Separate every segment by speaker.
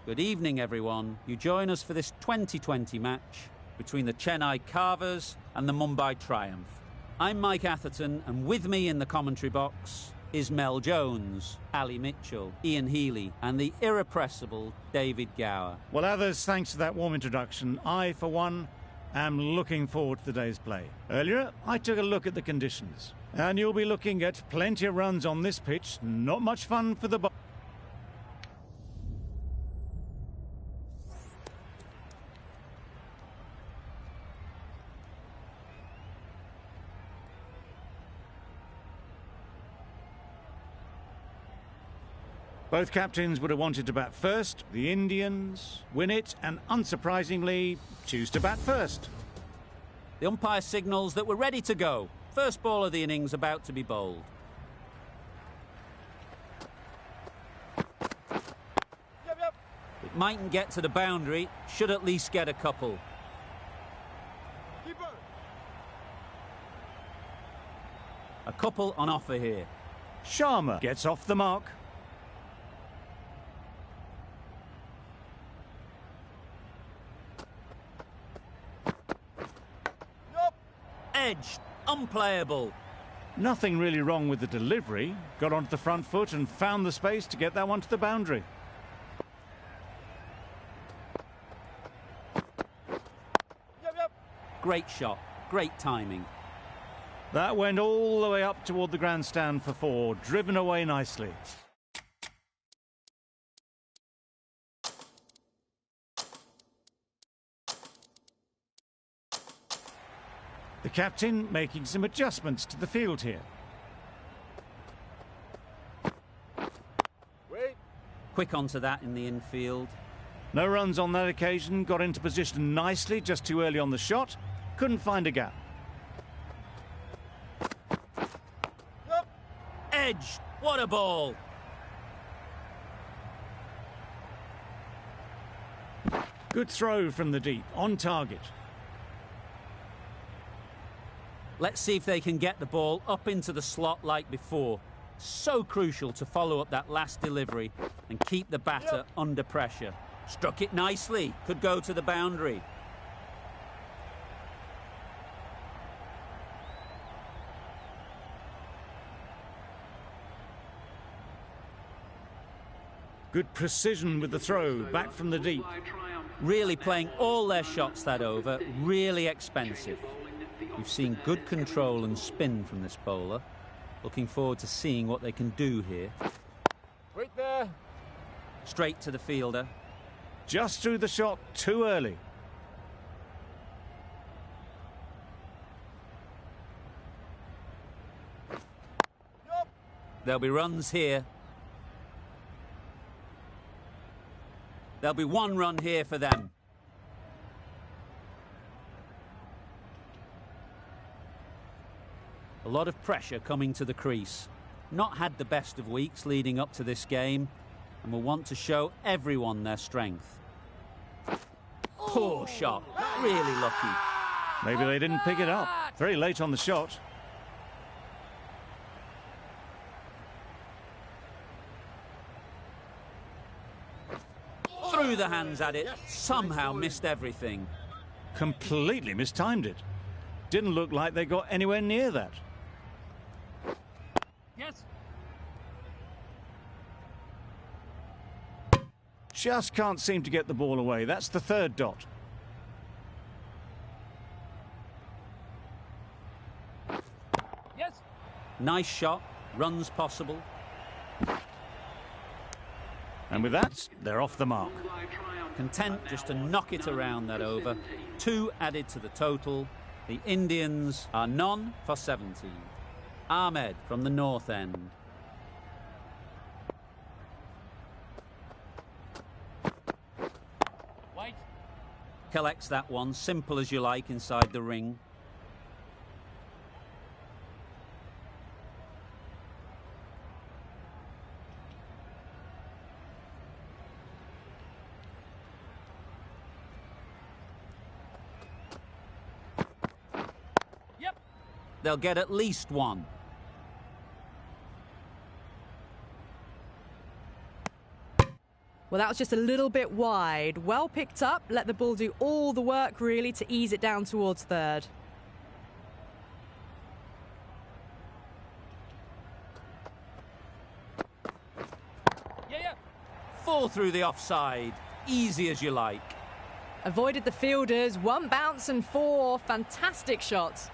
Speaker 1: Good evening, everyone. You join us for this 2020 match between the Chennai Carvers and the Mumbai Triumph. I'm Mike Atherton, and with me in the commentary box is Mel Jones, Ali Mitchell, Ian Healy, and the irrepressible David Gower.
Speaker 2: Well, others, thanks to that warm introduction, I, for one, am looking forward to the day's play. Earlier, I took a look at the conditions, and you'll be looking at plenty of runs on this pitch. Not much fun for the... Both captains would have wanted to bat first. The Indians win it and, unsurprisingly, choose to bat first.
Speaker 1: The umpire signals that we're ready to go. First ball of the innings about to be bowled. It mightn't get to the boundary, should at least get a couple. A couple on offer here.
Speaker 2: Sharma gets off the mark.
Speaker 1: Edged, unplayable.
Speaker 2: Nothing really wrong with the delivery. Got onto the front foot and found the space to get that one to the boundary.
Speaker 1: Great shot, great timing.
Speaker 2: That went all the way up toward the grandstand for four, driven away nicely. The captain making some adjustments to the field here.
Speaker 1: Wait. Quick onto that in the infield.
Speaker 2: No runs on that occasion, got into position nicely, just too early on the shot. Couldn't find a gap.
Speaker 1: Edge, what a ball.
Speaker 2: Good throw from the deep, on target.
Speaker 1: Let's see if they can get the ball up into the slot like before. So crucial to follow up that last delivery and keep the batter under pressure. Struck it nicely, could go to the boundary.
Speaker 2: Good precision with the throw, back from the deep.
Speaker 1: Really playing all their shots that over, really expensive. We've seen good control and spin from this bowler. Looking forward to seeing what they can do here.
Speaker 3: Right there.
Speaker 1: Straight to the fielder.
Speaker 2: Just threw the shot too early.
Speaker 1: There'll be runs here. There'll be one run here for them. A lot of pressure coming to the crease. Not had the best of weeks leading up to this game and will want to show everyone their strength. Poor shot, really lucky.
Speaker 2: Maybe they didn't pick it up. Very late on the shot.
Speaker 1: Threw the hands at it, somehow missed everything.
Speaker 2: Completely mistimed it. Didn't look like they got anywhere near that.
Speaker 1: Yes.
Speaker 2: Just can't seem to get the ball away. That's the third dot.
Speaker 1: Yes. Nice shot, runs possible.
Speaker 2: And with that, they're off the mark.
Speaker 1: Content just to knock it around that over. 2 added to the total. The Indians are none for 17. Ahmed from the north end. Wait. Collects that one, simple as you like, inside the ring. Yep. They'll get at least one.
Speaker 4: Well, that was just a little bit wide. Well picked up, let the ball do all the work, really, to ease it down towards third.
Speaker 1: Yeah. Fall through the offside. Easy as you like.
Speaker 4: Avoided the fielders, 1 bounce and 4. Fantastic shots.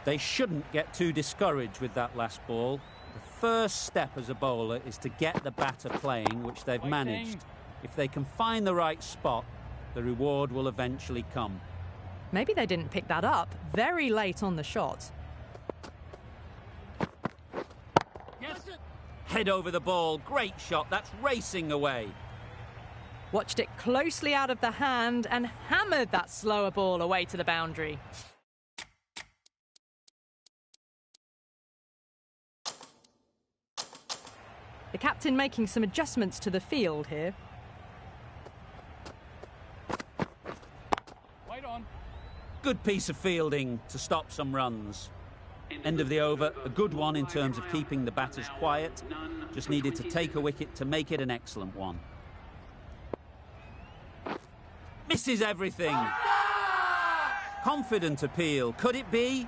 Speaker 1: They shouldn't get too discouraged with that last ball. The first step as a bowler is to get the batter playing, which they've managed. If they can find the right spot, the reward will eventually come.
Speaker 4: Maybe they didn't pick that up very late on the shot.
Speaker 1: Yes. Head over the ball. Great shot. That's racing away.
Speaker 4: Watched it closely out of the hand and hammered that slower ball away to the boundary. The captain making some adjustments to the field here.
Speaker 3: Wait on.
Speaker 1: Good piece of fielding to stop some runs. End of the over, a good one in terms of keeping the batters quiet. Just needed to take a wicket to make it an excellent one. Misses everything. Confident appeal. Could it be?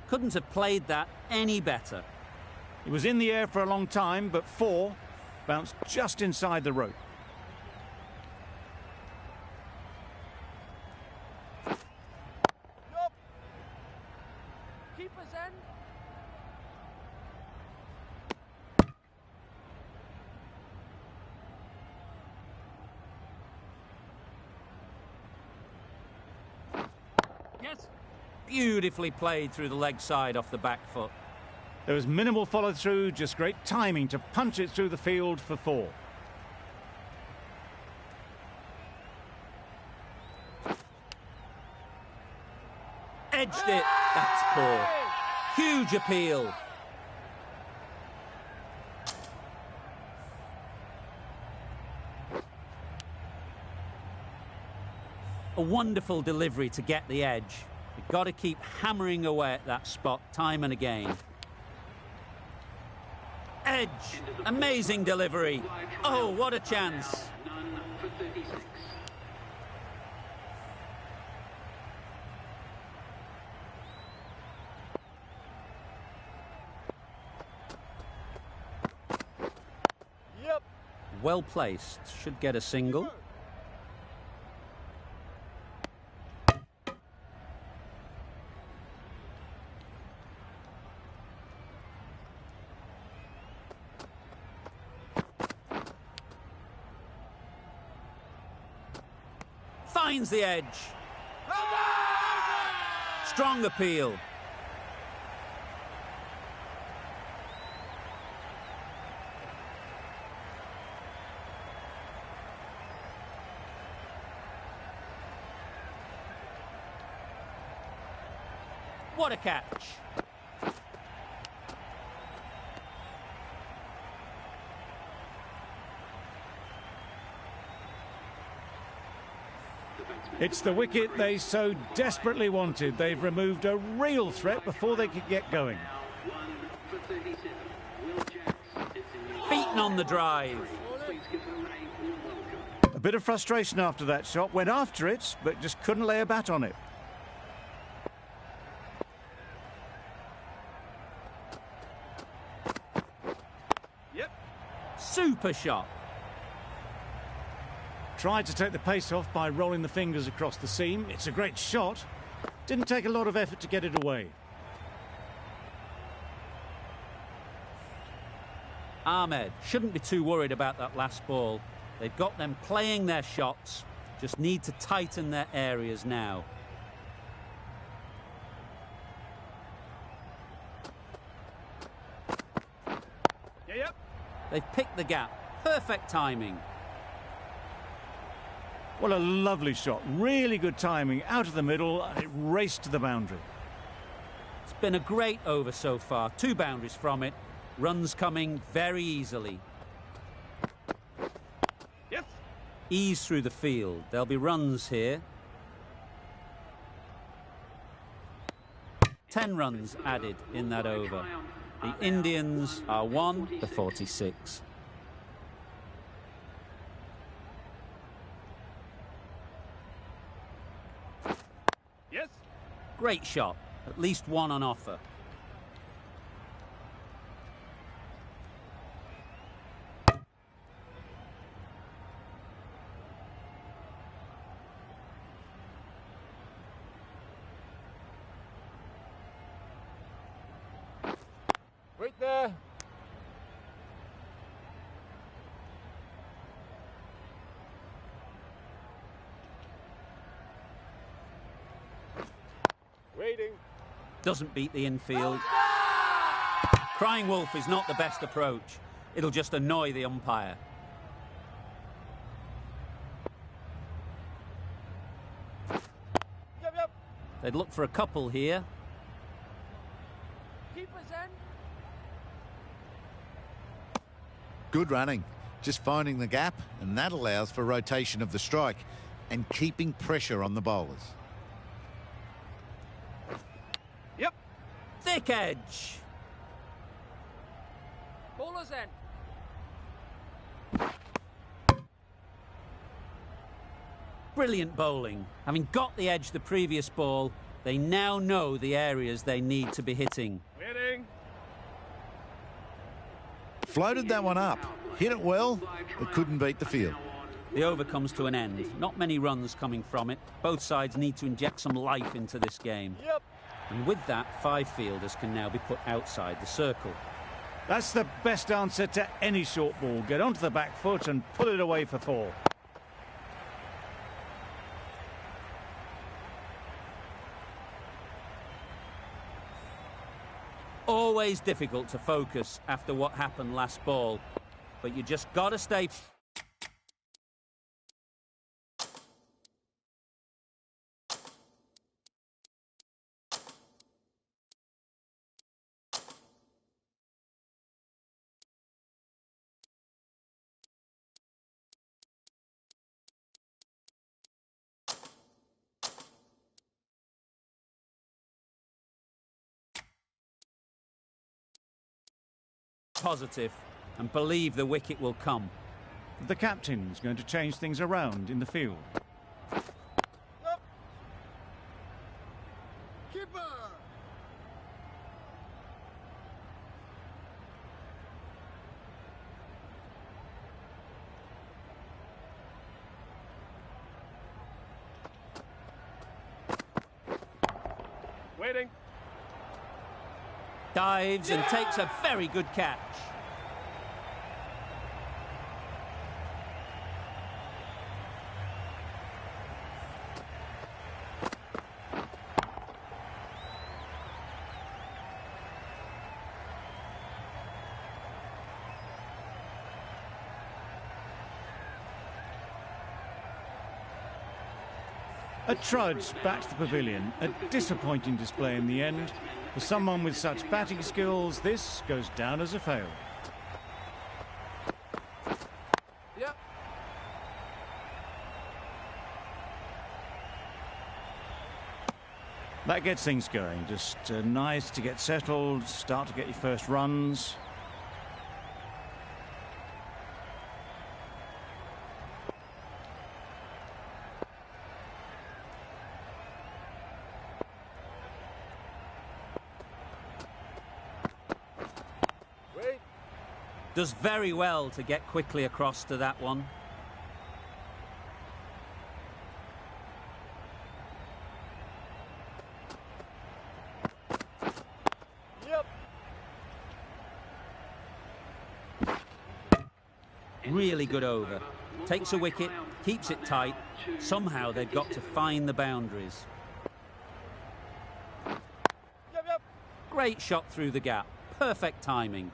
Speaker 1: Couldn't have played that any better.
Speaker 2: It was in the air for a long time, but 4 bounced just inside the rope.
Speaker 3: Keeper's end. Yes.
Speaker 1: Beautifully played through the leg side off the back foot.
Speaker 2: There was minimal follow-through, just great timing to punch it through the field for 4.
Speaker 1: Edged it. That's poor. Huge appeal. A wonderful delivery to get the edge. You've got to keep hammering away at that spot time and again. Edge. Amazing delivery. Oh, what a chance.
Speaker 3: Yep.
Speaker 1: Well placed. Should get a single. Finds the edge. Strong appeal. What a catch.
Speaker 2: It's the wicket they so desperately wanted. They've removed a real threat before they could get going.
Speaker 1: Beaten on the drive.
Speaker 2: A bit of frustration after that shot. Went after it, but just couldn't lay a bat on it.
Speaker 3: Yep.
Speaker 1: Super shot.
Speaker 2: Tried to take the pace off by rolling the fingers across the seam. It's a great shot. Didn't take a lot of effort to get it away.
Speaker 1: Ahmed shouldn't be too worried about that last ball. They've got them playing their shots. Just need to tighten their areas now.
Speaker 3: Yep.
Speaker 1: They've picked the gap. Perfect timing.
Speaker 2: What a lovely shot. Really good timing. Out of the middle, and it raced to the boundary.
Speaker 1: It's been a great over so far. 2 boundaries from it. Runs coming very easily.
Speaker 3: Yes.
Speaker 1: Ease through the field. There'll be runs here. 10 runs added in that over. The Indians are 1 for 46.
Speaker 3: Yes.
Speaker 1: Great shot. At least one on offer.
Speaker 3: Right there. Waiting.
Speaker 1: Doesn't beat the infield. Crying wolf is not the best approach. It'll just annoy the umpire.
Speaker 3: Yep.
Speaker 1: They'd look for a couple here.
Speaker 3: Keep us in.
Speaker 5: Good running. Just finding the gap, and that allows for rotation of the strike and keeping pressure on the bowlers.
Speaker 3: Yep.
Speaker 1: Thick edge.
Speaker 3: Bowlers in.
Speaker 1: Brilliant bowling. Having got the edge the previous ball, they now know the areas they need to be hitting.
Speaker 3: Waiting.
Speaker 5: Floated that one up. Hit it well, but couldn't beat the field.
Speaker 1: The over comes to an end. Not many runs coming from it. Both sides need to inject some life into this game.
Speaker 3: Yep.
Speaker 1: And with that, 5 fielders can now be put outside the circle.
Speaker 2: That's the best answer to any short ball. Get onto the back foot and pull it away for 4.
Speaker 1: Always difficult to focus after what happened last ball, but you just got to stay. Positive and believe the wicket will come.
Speaker 2: The captain's going to change things around in the field.
Speaker 3: Yep. Keeper. Waiting.
Speaker 1: Dives and takes a very good catch.
Speaker 2: A trudge back to the pavilion. A disappointing display in the end. For someone with such batting skills, this goes down as a fail.
Speaker 3: Yep.
Speaker 2: That gets things going. Just nice to get settled, start to get your first runs.
Speaker 3: Wait.
Speaker 1: Does very well to get quickly across to that one.
Speaker 3: Yep.
Speaker 1: Really good over. Takes a wicket, keeps it tight. Somehow they've got to find the boundaries.
Speaker 3: Yep.
Speaker 1: Great shot through the gap. Perfect timing.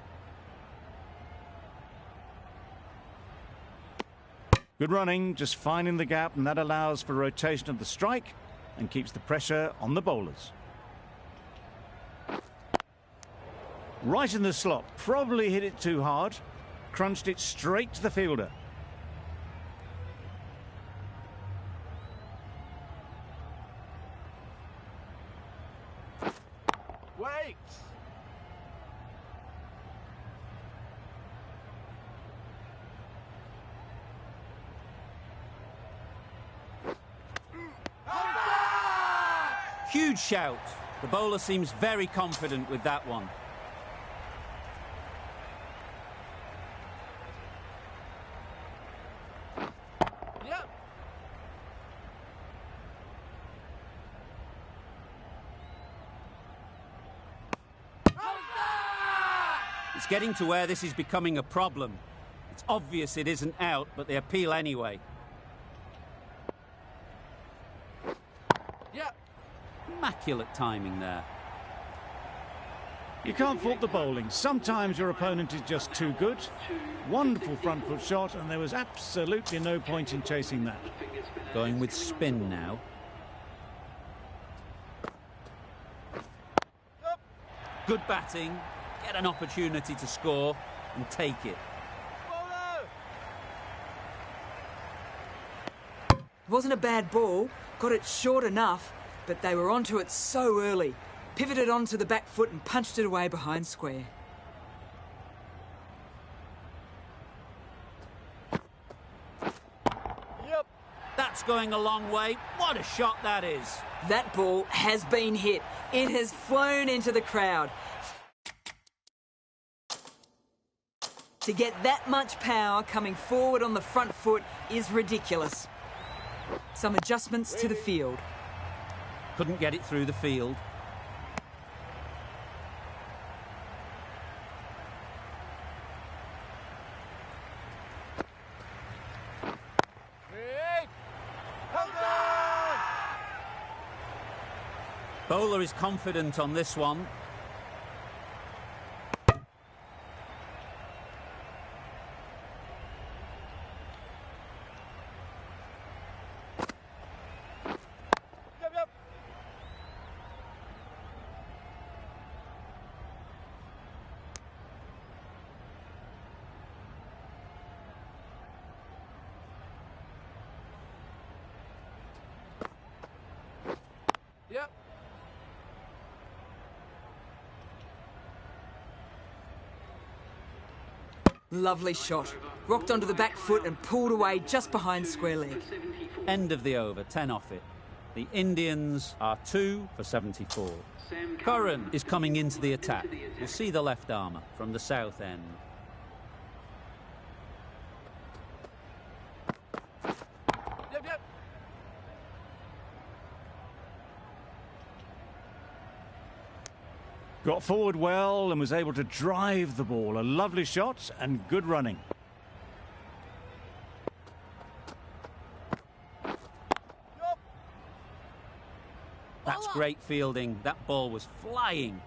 Speaker 2: Good running, just finding the gap, and that allows for rotation of the strike and keeps the pressure on the bowlers. Right in the slot, probably hit it too hard, crunched it straight to the fielder.
Speaker 3: Wait.
Speaker 1: Huge shout. The bowler seems very confident with that one.
Speaker 3: Yep.
Speaker 1: It's getting to where this is becoming a problem. It's obvious it isn't out, but they appeal anyway.
Speaker 3: Yep.
Speaker 1: Immaculate timing there.
Speaker 2: You can't fault the bowling. Sometimes your opponent is just too good. Wonderful front foot shot, and there was absolutely no point in chasing that.
Speaker 1: Going with spin now.
Speaker 3: Yep.
Speaker 1: Good batting. Get an opportunity to score and take it.
Speaker 3: Bowler.
Speaker 6: It wasn't a bad ball, got it short enough, but they were onto it so early. Pivoted onto the back foot and punched it away behind square.
Speaker 3: Yep.
Speaker 1: That's going a long way. What a shot that is.
Speaker 6: That ball has been hit. It has flown into the crowd. To get that much power coming forward on the front foot is ridiculous. Some adjustments to the field.
Speaker 1: Couldn't get it through the field.
Speaker 3: Wait. Hold on.
Speaker 1: Bowler is confident on this one.
Speaker 3: Yep, yep. Yep.
Speaker 6: Lovely shot. Rocked onto the back foot and pulled away just behind square leg.
Speaker 1: End of the over, 10 off it. The Indians are 2 for 74. Curran is coming into the attack. We'll see the left armour from the south end.
Speaker 3: Yep, yep.
Speaker 2: Got forward well and was able to drive the ball. A lovely shot and good running.
Speaker 3: Yep.
Speaker 1: That's great fielding. That ball was flying.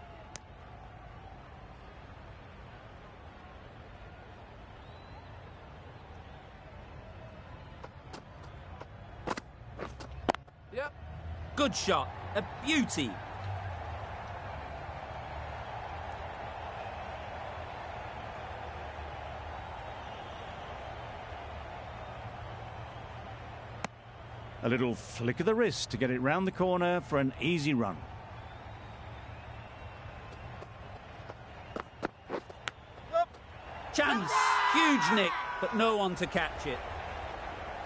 Speaker 3: Yep.
Speaker 1: Good shot. A beauty.
Speaker 2: A little flick of the wrist to get it round the corner for an easy run.
Speaker 3: Yep.
Speaker 1: Chance. Huge nick, but no one to catch it.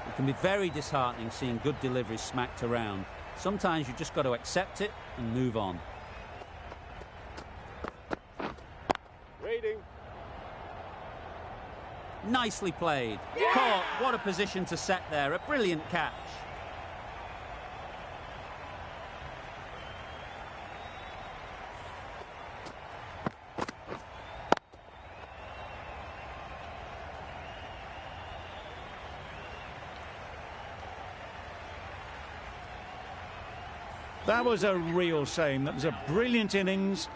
Speaker 1: It can be very disheartening seeing good deliveries smacked around. Sometimes you just got to accept it and move on.
Speaker 3: Waiting.
Speaker 1: Nicely played. Caught. What a position to set there. A brilliant catch.
Speaker 2: That was a real shame. That was a brilliant innings.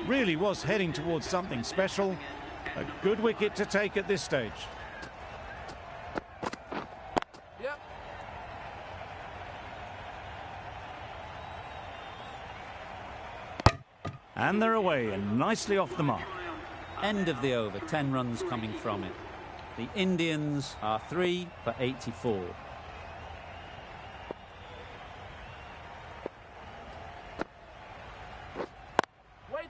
Speaker 2: Really was heading towards something special. A good wicket to take at this stage.
Speaker 3: Yep.
Speaker 2: And they're away and nicely off the mark.
Speaker 1: End of the over. 10 runs coming from it. The Indians are 3 for 84.
Speaker 3: Wait.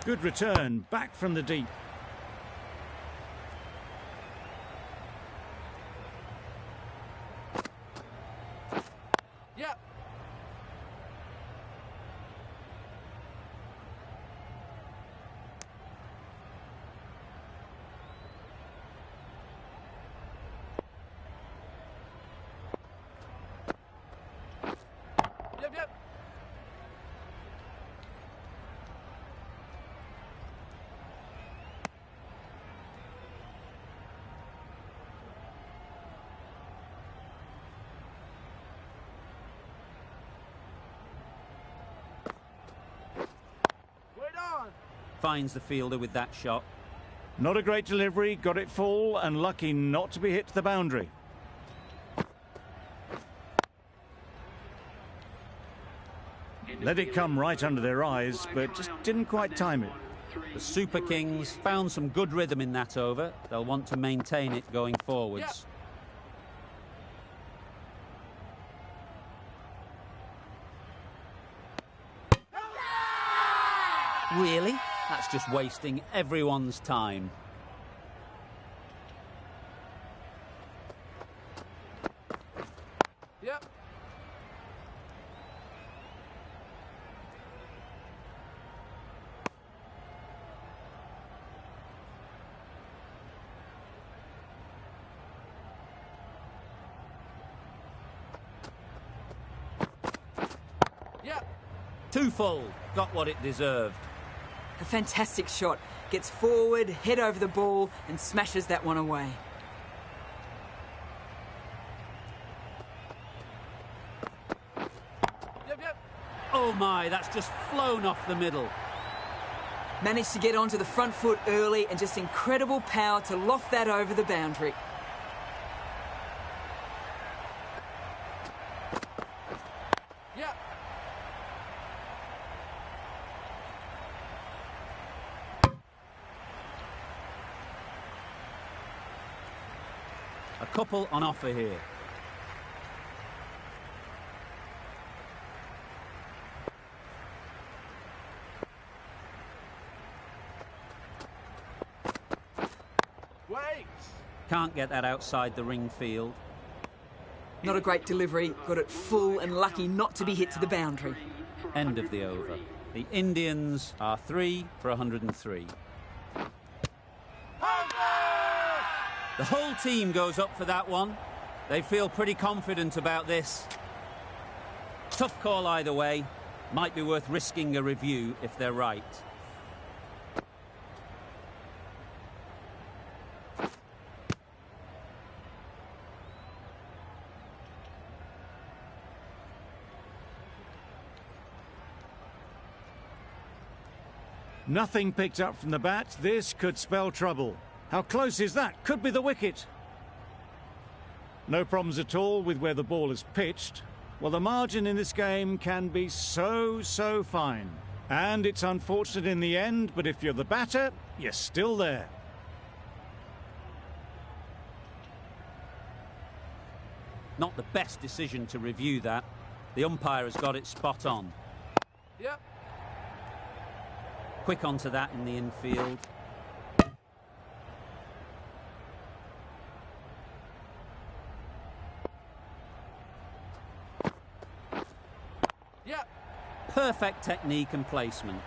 Speaker 2: Good return, back from the deep.
Speaker 3: Yep. Yep, yep. Wait on.
Speaker 1: Finds the fielder with that shot.
Speaker 2: Not a great delivery, got it full and lucky not to be hit to the boundary. Let it come right under their eyes, but just didn't quite time it.
Speaker 1: The Super Kings found some good rhythm in that over. They'll want to maintain it going forwards. Really? That's just wasting everyone's time.
Speaker 3: Yep. Yep.
Speaker 1: Too full. Got what it deserved.
Speaker 6: A fantastic shot. Gets forward, head over the ball, and smashes that one away.
Speaker 3: Yep, yep.
Speaker 1: Oh my, that's just flown off the middle.
Speaker 6: Managed to get onto the front foot early and just incredible power to loft that over the boundary.
Speaker 3: Yep.
Speaker 1: A couple on offer here.
Speaker 3: Wait.
Speaker 1: Can't get that outside the ring field.
Speaker 6: Not a great delivery, got it full and lucky not to be hit to the boundary.
Speaker 1: End of the over. The Indians are 3 for 103. The whole team goes up for that one. They feel pretty confident about this. Tough call either way. Might be worth risking a review if they're right.
Speaker 2: Nothing picked up from the bat. This could spell trouble. How close is that? Could be the wicket. No problems at all with where the ball is pitched. Well, the margin in this game can be so fine. And it's unfortunate in the end, but if you're the batter, you're still there.
Speaker 1: Not the best decision to review that. The umpire has got it spot on.
Speaker 3: Yep.
Speaker 1: Quick onto that in the infield.
Speaker 3: Yep.
Speaker 1: Perfect technique and placement.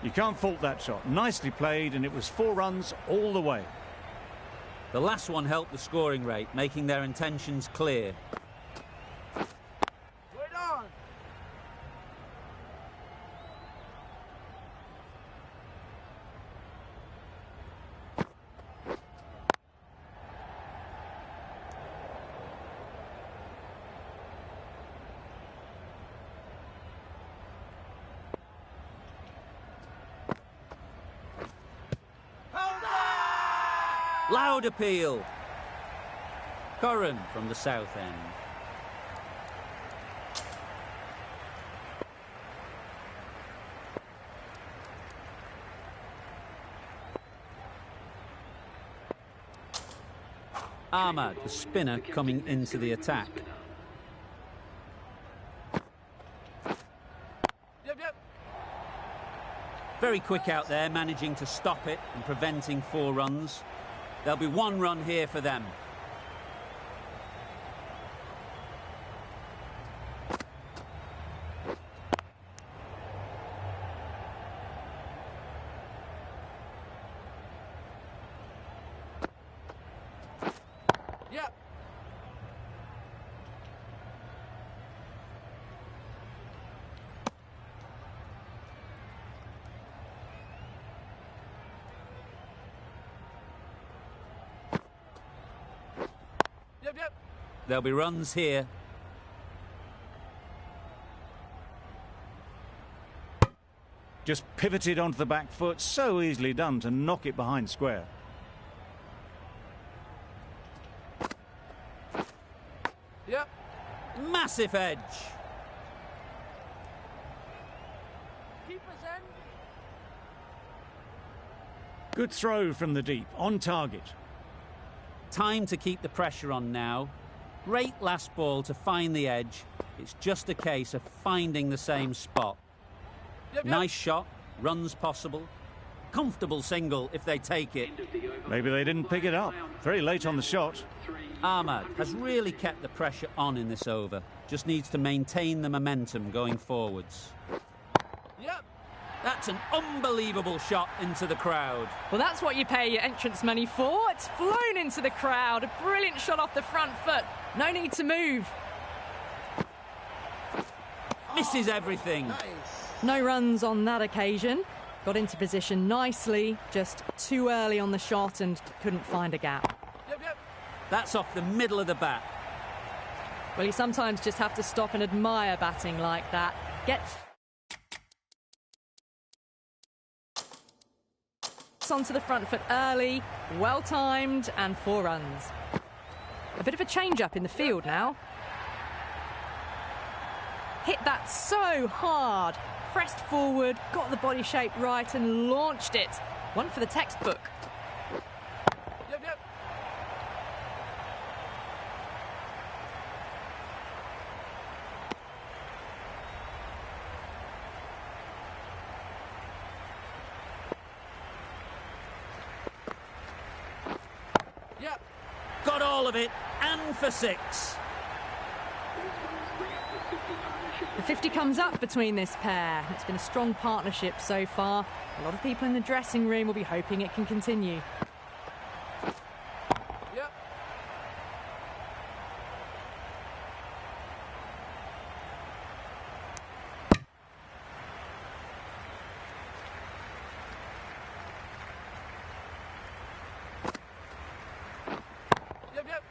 Speaker 2: You can't fault that shot. Nicely played, and it was 4 runs all the way.
Speaker 1: The last one helped the scoring rate, making their intentions clear.
Speaker 3: Wait on.
Speaker 1: Loud appeal. Curran from the south end. Ahmad, the spinner, coming into the attack.
Speaker 3: Yep, yep.
Speaker 1: Very quick out there, managing to stop it and preventing 4 runs. There'll be 1 run here for them.
Speaker 3: Yep. Yep.
Speaker 1: There'll be runs here.
Speaker 2: Just pivoted onto the back foot, so easily done to knock it behind square.
Speaker 3: Yep.
Speaker 1: Massive edge.
Speaker 3: Keepers in.
Speaker 2: Good throw from the deep, on target.
Speaker 1: Time to keep the pressure on now. Great last ball to find the edge. It's just a case of finding the same spot.
Speaker 3: Yep.
Speaker 1: Nice shot, runs possible. Comfortable single if they take it.
Speaker 2: Maybe they didn't pick it up. Very late on the shot.
Speaker 1: Ahmad has really kept the pressure on in this over. Just needs to maintain the momentum going forwards.
Speaker 3: Yep.
Speaker 1: That's an unbelievable shot into the crowd.
Speaker 4: Well, that's what you pay your entrance money for. It's flown into the crowd. A brilliant shot off the front foot. No need to move.
Speaker 1: Misses everything.
Speaker 4: No runs on that occasion. Got into position nicely, just too early on the shot and couldn't find a gap.
Speaker 3: Yep.
Speaker 1: That's off the middle of the bat.
Speaker 4: Well, you sometimes just have to stop and admire batting like that. Gets onto the front foot early, well timed, and 4 runs. A bit of a change up in the field now. Hit that so hard. Pressed forward, got the body shape right and launched it. One for the textbook.
Speaker 3: Yep. Yep.
Speaker 1: Got all of it, and for 6.
Speaker 4: The 50 comes up between this pair. It's been a strong partnership so far. A lot of people in the dressing room will be hoping it can continue.
Speaker 3: Yep. Yep.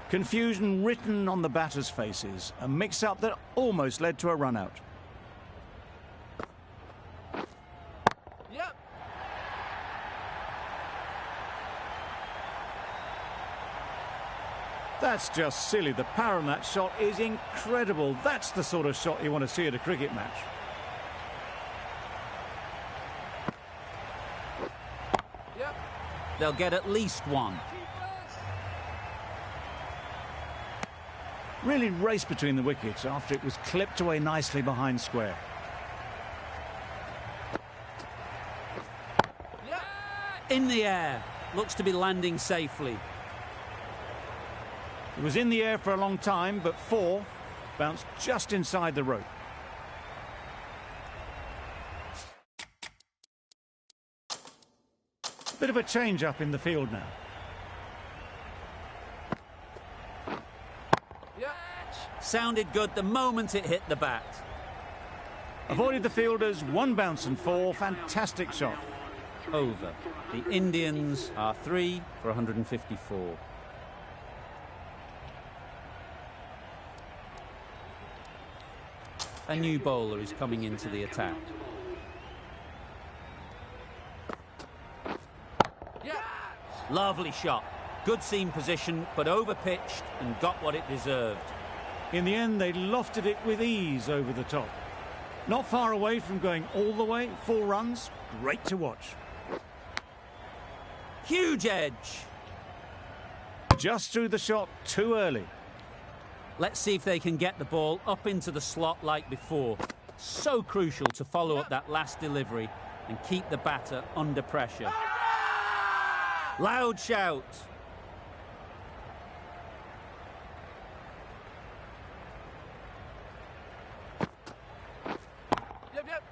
Speaker 2: Confusion written on the batters' faces. A mix-up that almost led to a run-out.
Speaker 3: Yep.
Speaker 2: That's just silly. The power on that shot is incredible. That's the sort of shot you want to see at a cricket match.
Speaker 3: Yep.
Speaker 1: They'll get at least 1.
Speaker 2: Really raced between the wickets after it was clipped away nicely behind square.
Speaker 3: Yep.
Speaker 1: In the air. Looks to be landing safely.
Speaker 2: It was in the air for a long time, but 4 bounced just inside the rope. Bit of a change-up in the field now.
Speaker 1: Sounded good the moment it hit the bat.
Speaker 2: Avoided the fielders, 1 bounce and 4. Fantastic shot.
Speaker 1: Over. The Indians are 3 for 154. A new bowler is coming into the attack.
Speaker 3: Yeah.
Speaker 1: Lovely shot. Good seam position, but over-pitched and got what it deserved.
Speaker 2: In the end, they lofted it with ease over the top. Not far away from going all the way. 4 runs. Great to watch.
Speaker 1: Huge edge.
Speaker 2: Just threw the shot too early.
Speaker 1: Let's see if they can get the ball up into the slot like before. So crucial to follow up that last delivery and keep the batter under pressure. Loud shout.
Speaker 3: Yep, yep.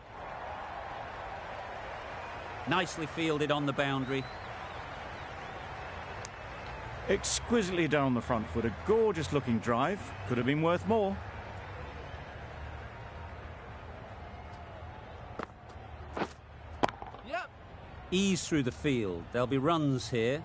Speaker 1: Nicely fielded on the boundary.
Speaker 2: Exquisitely down the front foot. A gorgeous looking drive. Could have been worth more.
Speaker 3: Yep.
Speaker 1: Ease through the field. There'll be runs here.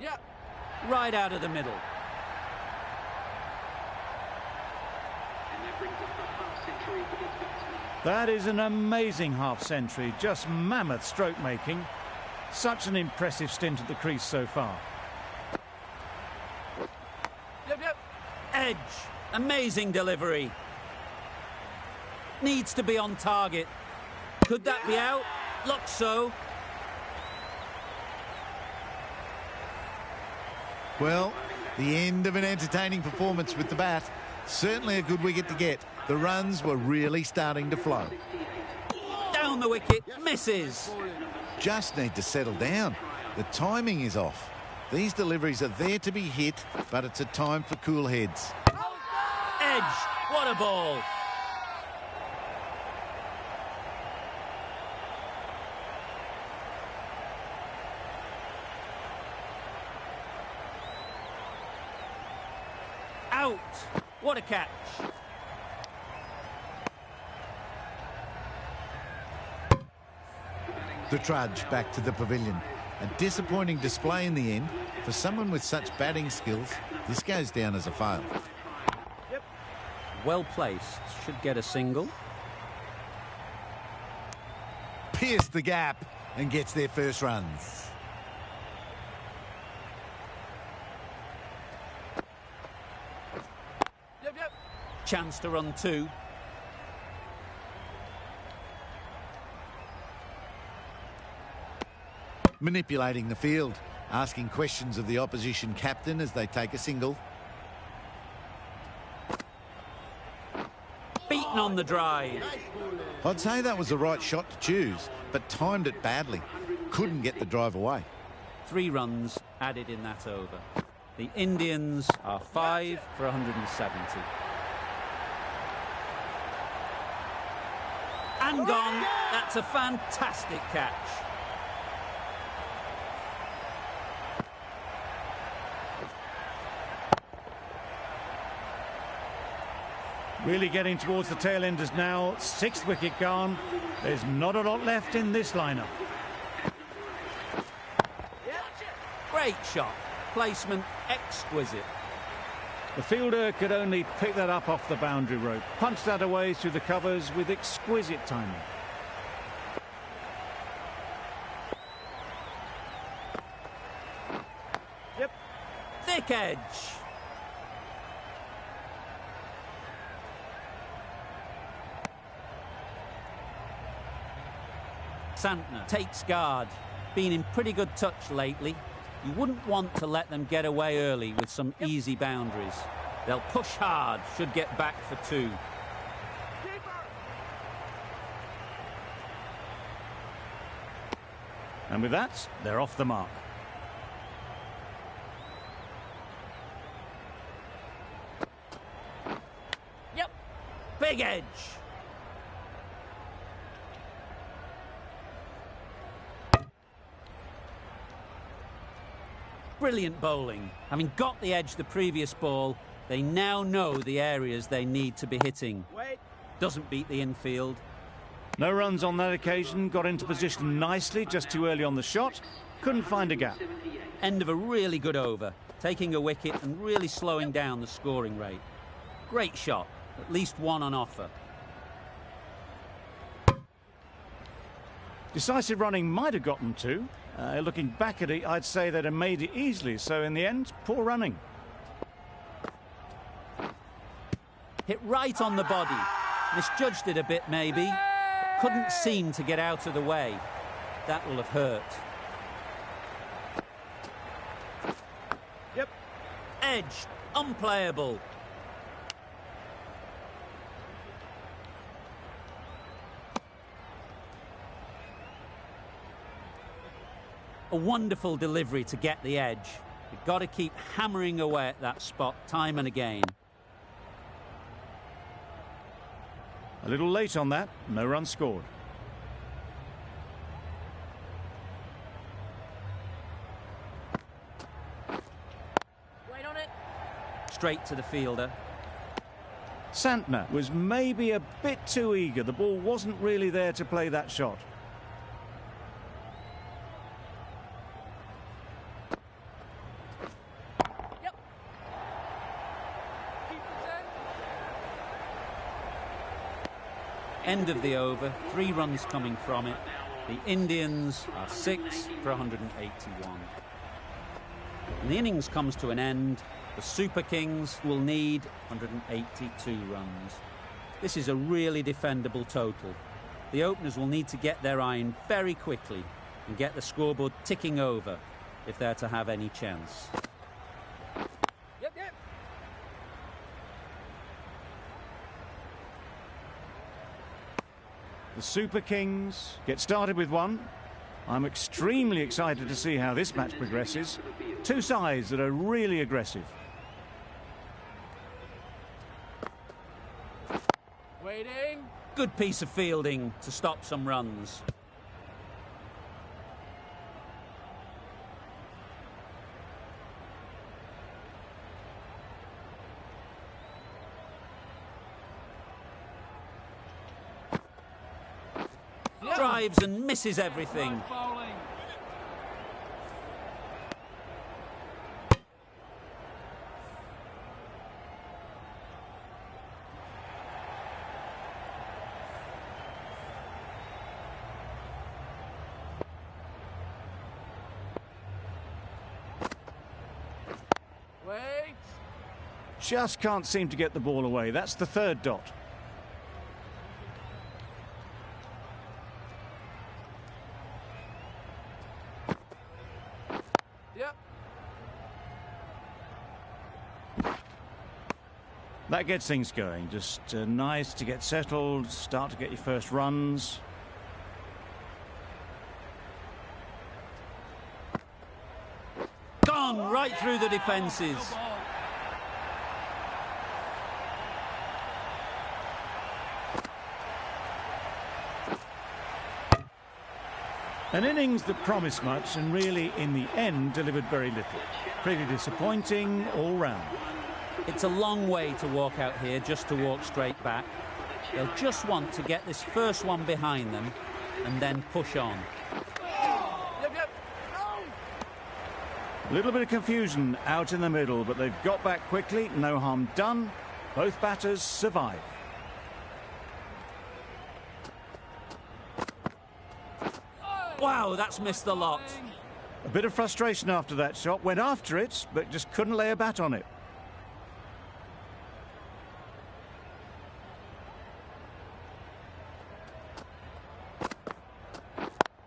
Speaker 3: Yep.
Speaker 1: Right out of the middle.
Speaker 2: That is an amazing half-century. Just mammoth stroke making. Such an impressive stint at the crease so far.
Speaker 3: Yep, yep.
Speaker 1: Edge. Amazing delivery. Needs to be on target. Could that be out? Looks so.
Speaker 5: Well, the end of an entertaining performance with the bat. Certainly a good wicket to get. The runs were really starting to flow.
Speaker 1: Down the wicket. Misses.
Speaker 5: Just need to settle down. The timing is off. These deliveries are there to be hit, but it's a time for cool heads.
Speaker 1: Edge. What a ball. Out. What a catch.
Speaker 5: The trudge back to the pavilion. A disappointing display in the end. For someone with such batting skills, this goes down as a fail.
Speaker 1: Well placed. Should get a single.
Speaker 5: Pierced the gap and gets their first runs.
Speaker 3: Yep, yep.
Speaker 1: Chance to run two.
Speaker 5: Manipulating the field, asking questions of the opposition captain as they take a single.
Speaker 1: Beaten on the drive.
Speaker 5: I'd say that was the right shot to choose, but timed it badly. Couldn't get the drive away.
Speaker 1: 3 runs added in that over. The Indians are 5 for 170. And gone. That's a fantastic catch.
Speaker 2: Really getting towards the tail enders now. 6th wicket gone. There's not a lot left in this lineup.
Speaker 1: Great shot. Placement exquisite.
Speaker 2: The fielder could only pick that up off the boundary rope. Punched that away through the covers with exquisite timing.
Speaker 3: Yep.
Speaker 1: Thick edge. Santner takes guard. Been in pretty good touch lately. You wouldn't want to let them get away early with some easy boundaries. They'll push hard, should get back for 2.
Speaker 2: And with that, they're off the mark.
Speaker 1: Yep. Big edge. Brilliant bowling. Having got the edge the previous ball, they now know the areas they need to be hitting.
Speaker 3: Wait.
Speaker 1: Doesn't beat the infield.
Speaker 2: No runs on that occasion. Got into position nicely, just too early on the shot. Couldn't find a gap.
Speaker 1: End of a really good over. Taking a wicket and really slowing down the scoring rate. Great shot, At least one on offer.
Speaker 2: Decisive running might have gotten two. Looking back at it, I'd say they'd have made it easily. So in the end, poor running.
Speaker 1: Hit right on the body. Misjudged it a bit, maybe. Couldn't seem to get out of the way. That will have hurt.
Speaker 2: Yep.
Speaker 1: Edged. Unplayable. A wonderful delivery to get the edge. You've got to keep hammering away at that spot time and again.
Speaker 2: A little late on that. No run scored.
Speaker 4: Wait on it.
Speaker 1: Straight to the fielder.
Speaker 2: Santner was maybe a bit too eager. The ball wasn't really there to play that shot.
Speaker 1: End of the over, 3 runs coming from it. The Indians are 6 for 181. And the innings comes to an end. The Super Kings will need 182 runs. This is a really defendable total. The openers will need to get their iron very quickly and get the scoreboard ticking over if they're to have any chance.
Speaker 3: Yep, yep.
Speaker 2: The Super Kings get started with one. I'm extremely excited to see how this match progresses. Two sides that are really aggressive.
Speaker 3: Waiting.
Speaker 1: Good piece of fielding to stop some runs. Drives and misses everything.
Speaker 3: Bowling. Wait.
Speaker 2: Just can't seem to get the ball away. That's the third dot.
Speaker 3: Yep.
Speaker 2: That gets things going. Just nice to get settled, start to get your first runs.
Speaker 1: Gone right through the defences.
Speaker 2: An innings that promised much and really, in the end, delivered very little. Pretty disappointing all round.
Speaker 1: It's a long way to walk out here just to walk straight back. They'll just want to get this first one behind them and then push on.
Speaker 3: Yep, yep.
Speaker 2: A little bit of confusion out in the middle, but they've got back quickly. No harm done. Both batters survive.
Speaker 1: Wow, that's missed the lot.
Speaker 2: A bit of frustration after that shot. Went after it, but just couldn't lay a bat on it.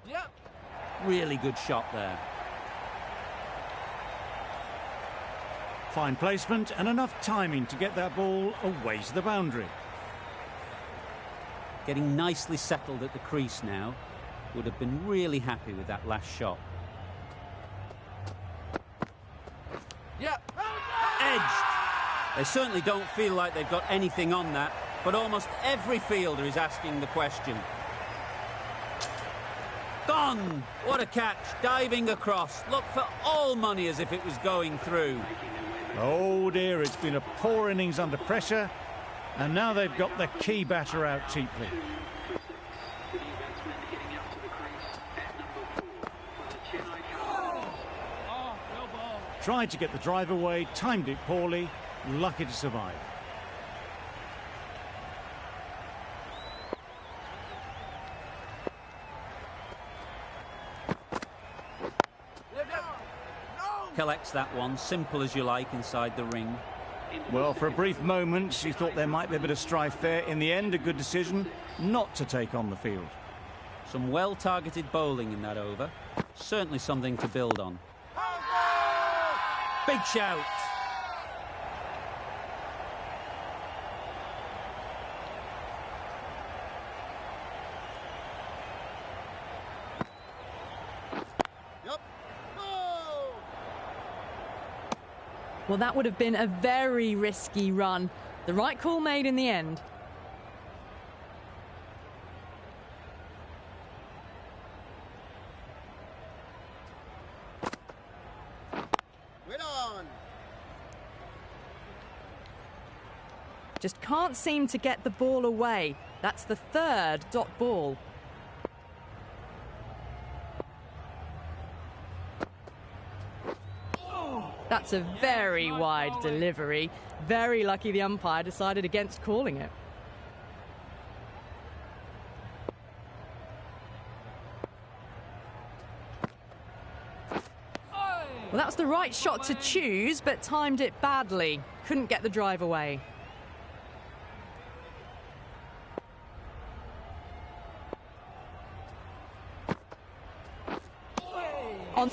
Speaker 3: Yep.
Speaker 1: Really good shot there.
Speaker 2: Fine placement and enough timing to get that ball away to the boundary.
Speaker 1: Getting nicely settled at the crease now. Would have been really happy with that last shot.
Speaker 3: Yep.
Speaker 1: Edged. They certainly don't feel like they've got anything on that, but almost every fielder is asking the question. Gone! What a catch, diving across. Looked for all money as if it was going through.
Speaker 2: Oh dear, it's been a poor innings under pressure, and now they've got the key batter out cheaply. Tried to get the drive away, timed it poorly, lucky to survive.
Speaker 1: collects that one, simple as you like, inside the ring.
Speaker 2: Well, for a brief moment, she thought there might be a bit of strife there. In the end, a good decision not to take on the field.
Speaker 1: Some well-targeted bowling in that over. Certainly something to build on. Big shout.
Speaker 4: Well, that would have been a very risky run. The right call made in the end. Just can't seem to get the ball away. That's the third dot ball. That's a very wide delivery. Very lucky the umpire decided against calling it. Well, that was the right shot to choose, but timed it badly. Couldn't get the drive away. On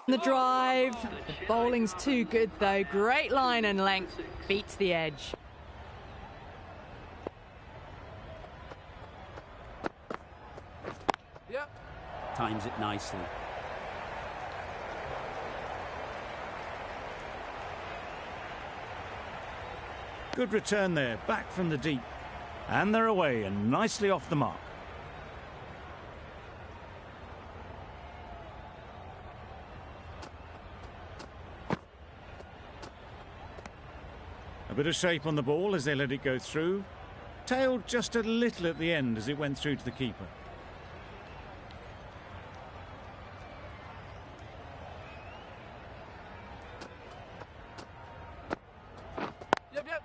Speaker 4: the drive. The bowling's too good, though. Great line and length. Beats the edge.
Speaker 3: Yep.
Speaker 1: Times it nicely.
Speaker 2: Good return there, back from the deep. And they're away and nicely off the mark. A bit of shape on the ball as they let it go through. Tailed just a little at the end as it went through to the keeper.
Speaker 3: Yep, yep.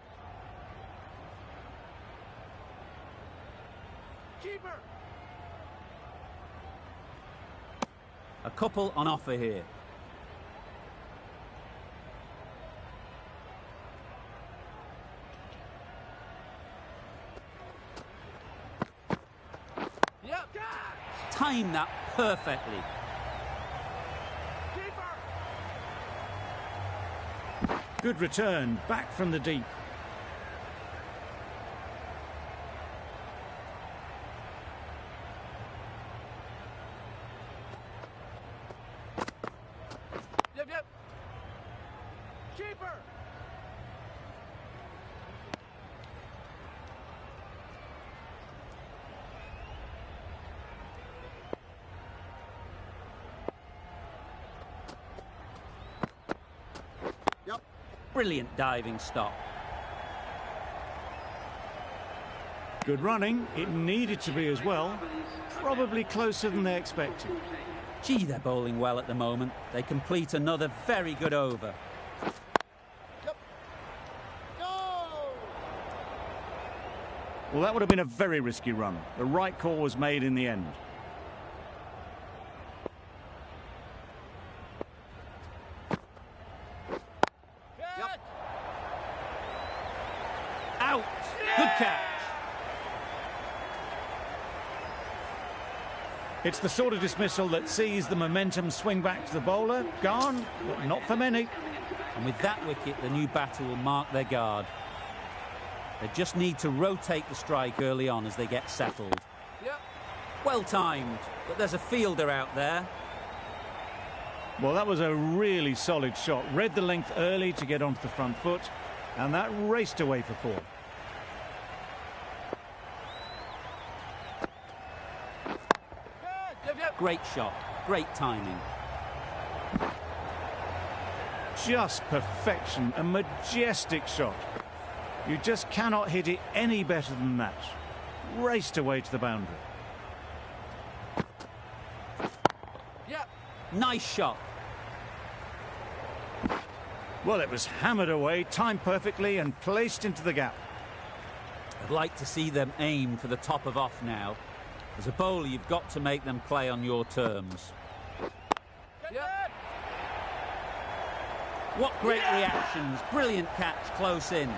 Speaker 3: Keeper.
Speaker 1: A couple on offer here.
Speaker 3: Yep.
Speaker 1: Time that perfectly.
Speaker 3: Keeper.
Speaker 2: Good return, back from the deep.
Speaker 3: Yep, yep. Keeper.
Speaker 1: Brilliant diving stop.
Speaker 2: Good running, it needed to be as well. Probably closer than they expected.
Speaker 1: Gee, they're bowling well at the moment. They complete another very good over.
Speaker 2: Well, that would have been a very risky run. The right call was made in the end.
Speaker 1: Out! Good catch.
Speaker 2: It's the sort of dismissal that sees the momentum swing back to the bowler. Gone, but not for many.
Speaker 1: And with that wicket, the new batter will mark their guard. They just need to rotate the strike early on as they get settled.
Speaker 3: Yep.
Speaker 1: Well timed, but there's a fielder out there.
Speaker 2: Well, that was a really solid shot. Read the length early to get onto the front foot, and that raced away for four.
Speaker 3: Yep, yep.
Speaker 1: Great shot, great timing.
Speaker 2: Just perfection, a majestic shot. You just cannot hit it any better than that. Raced away to the boundary.
Speaker 3: Yep.
Speaker 1: Nice shot.
Speaker 2: Well, it was hammered away, timed perfectly and placed into the gap.
Speaker 1: I'd like to see them aim for the top of off now. As a bowler, you've got to make them play on your terms.
Speaker 3: Yep.
Speaker 1: What great reactions. Brilliant catch close in.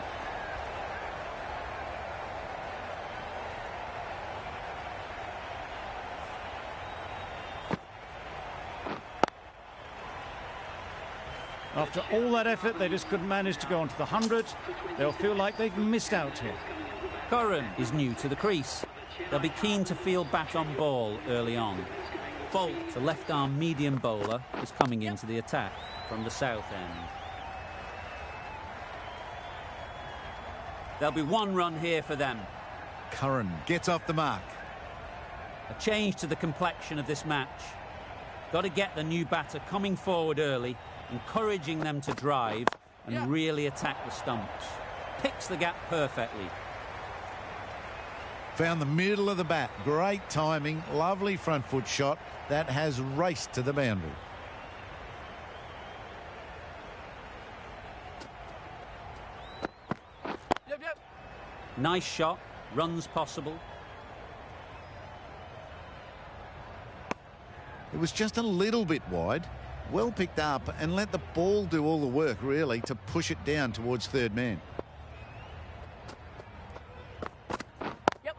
Speaker 2: After all that effort, they just couldn't manage to go onto the 100. They'll feel like they've missed out here.
Speaker 1: Curran is new to the crease. They'll be keen to field bat on ball early on. Bolt, the left-arm medium bowler, is coming into the attack from the south end. There'll be one run here for them.
Speaker 5: Curran gets off the mark.
Speaker 1: A change to the complexion of this match. Got to get the new batter coming forward early, encouraging them to drive and really attack the stumps. Picks the gap perfectly.
Speaker 5: Found the middle of the bat. Great timing. Lovely front foot shot. That has raced to the boundary.
Speaker 3: Yep.
Speaker 1: Nice shot. Runs possible.
Speaker 5: It was just a little bit wide. Well picked up and let the ball do all the work, really, to push it down towards third man.
Speaker 3: Yep.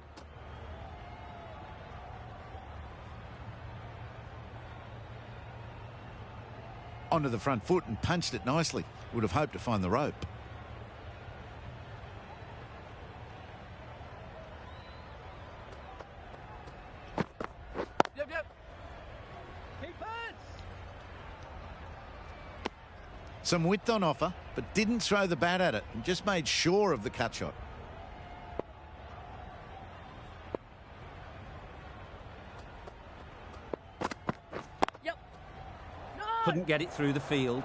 Speaker 5: Onto the front foot and punched it nicely. Would have hoped to find the rope.
Speaker 3: Yep.
Speaker 5: Some width on offer, but didn't throw the bat at it and just made sure of the cut shot.
Speaker 3: Yep. No.
Speaker 1: Couldn't get it through the field.